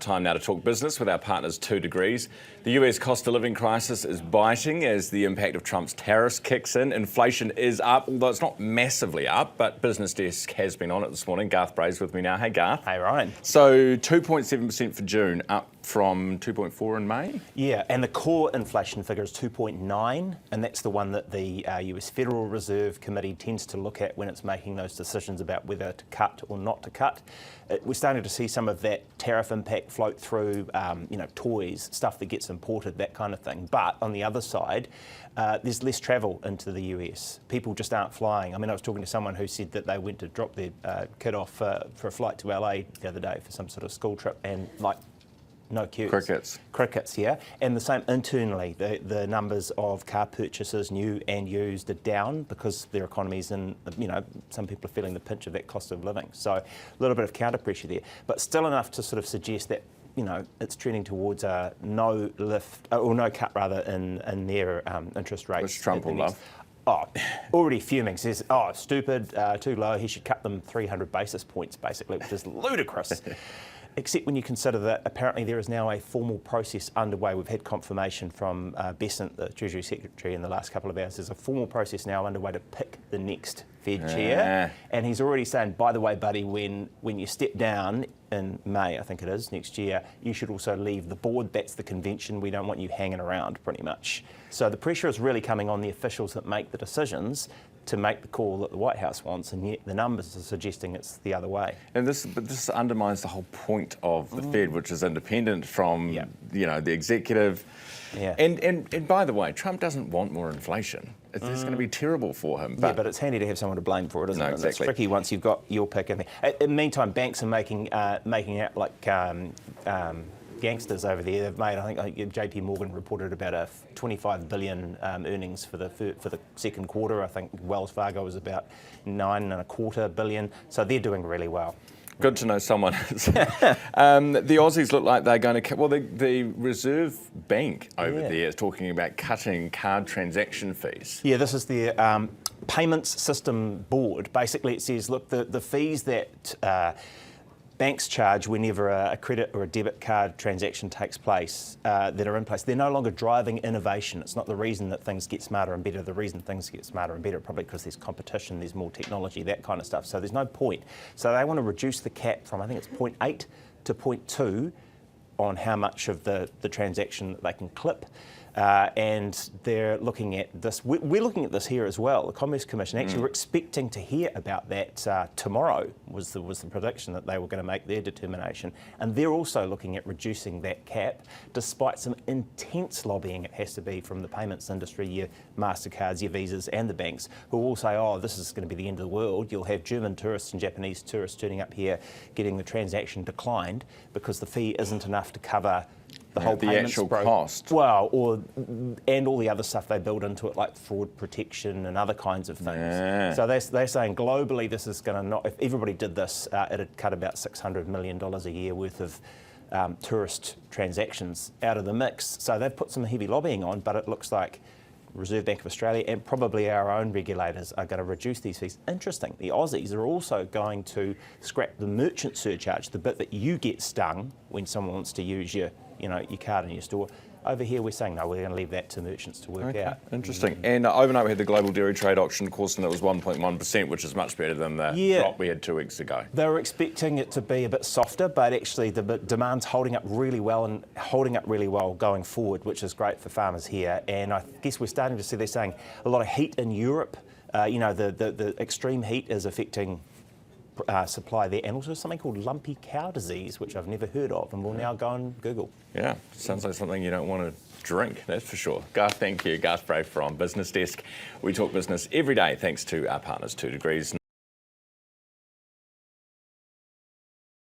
time now to talk business with our partners 2 Degrees. The US cost of living crisis is biting as the impact of Trump's tariffs kicks in. Inflation is up, although it's not massively up, but BusinessDesk has been on it this morning. Garth Bray's with me now. Hey, Garth. Hey, Ryan. So 2.7% for June, up from 2.4 in May? Yeah, and the core inflation figure is 2.9, and that's the one that the US Federal Reserve Committee tends to look at when it's making those decisions about whether to cut or not to cut. We're starting to see some of that tariff impact float through, toys, stuff that gets imported, that kind of thing. But on the other side, there's less travel into the US. People just aren't flying. I mean, I was talking to someone who said that they went to drop their kid off for a flight to LA the other day for some sort of school trip, and no queues. Crickets, yeah. And the same internally, the numbers of car purchases, new and used, are down because their economies and, some people are feeling the pinch of that cost of living. So a little bit of counter pressure there, but still enough to sort of suggest that, it's trending towards a no lift, or no cut rather, in their interest rates. Which Trump will love. Already fuming, says, stupid, too low, he should cut them 300 basis points, basically, which is ludicrous. Except when you consider that apparently there is now a formal process underway. We've had confirmation from Besant, the Treasury Secretary, in the last couple of hours. There's a formal process now underway to pick the next Fed chair. And he's already saying, by the way, buddy, when you step down in May, I think it is, next year, you should also leave the board. That's the convention. We don't want you hanging around, pretty much. So the pressure is really coming on the officials that make the decisions to make the call that the White House wants, and yet the numbers are suggesting it's the other way. And this undermines the whole point of the Fed, which is independent from the executive. Yeah. And by the way, Trump doesn't want more inflation. It's going to be terrible for him. But it's handy to have someone to blame for it, isn't it? Exactly. It's tricky once you've got your pick. In the meantime, banks are making out like gangsters over there. They've made, I think JP Morgan reported about a 25 billion earnings for the second quarter. I think Wells Fargo was about 9.25 billion. So they're doing really well. Good to know someone. The Aussies look like they're going to... Well, the Reserve Bank over there is talking about cutting card transaction fees. Yeah, this is the Payments System Board. Basically, it says, look, the fees that banks charge whenever a credit or a debit card transaction takes place, that are in place, they're no longer driving innovation. It's not the reason that things get smarter and better. The reason things get smarter and better, probably because there's competition, there's more technology, that kind of stuff. So there's no point. So they want to reduce the cap from, I think it's 0.8 to 0.2 on how much of the transaction that they can clip. And they're looking at this. We're looking at this here as well. The Commerce Commission, actually, we're expecting to hear about that tomorrow, was the prediction that they were going to make their determination. And they're also looking at reducing that cap, despite some intense lobbying, it has to be, from the payments industry, your MasterCards, your Visas, and the banks, who all say, this is going to be the end of the world. You'll have German tourists and Japanese tourists turning up here, getting the transaction declined because the fee isn't enough to cover the whole payments actual cost. Well, and all the other stuff they build into it, like fraud protection and other kinds of things. Yeah. So they're saying globally this is going to if everybody did this, it'd cut about $600 million a year worth of tourist transactions out of the mix. So they've put some heavy lobbying on, but it looks like Reserve Bank of Australia and probably our own regulators are going to reduce these fees. Interesting, the Aussies are also going to scrap the merchant surcharge, the bit that you get stung when someone wants to use your card in your store. Over here, we're saying, no, we're going to leave that to merchants to work out. Interesting. And overnight, we had the global dairy trade auction, of course, and that was 1.1%, which is much better than the drop we had 2 weeks ago. They were expecting it to be a bit softer, but actually the demand's holding up really well going forward, which is great for farmers here. And I guess we're starting to see, they're saying, a lot of heat in Europe. The extreme heat is affecting supply there, and also something called lumpy cow disease, which I've never heard of, and we'll now go and Google. Yeah, sounds like something you don't want to drink, that's for sure. Garth, thank you. Garth Bray from BusinessDesk. We talk business every day thanks to our partners 2 Degrees.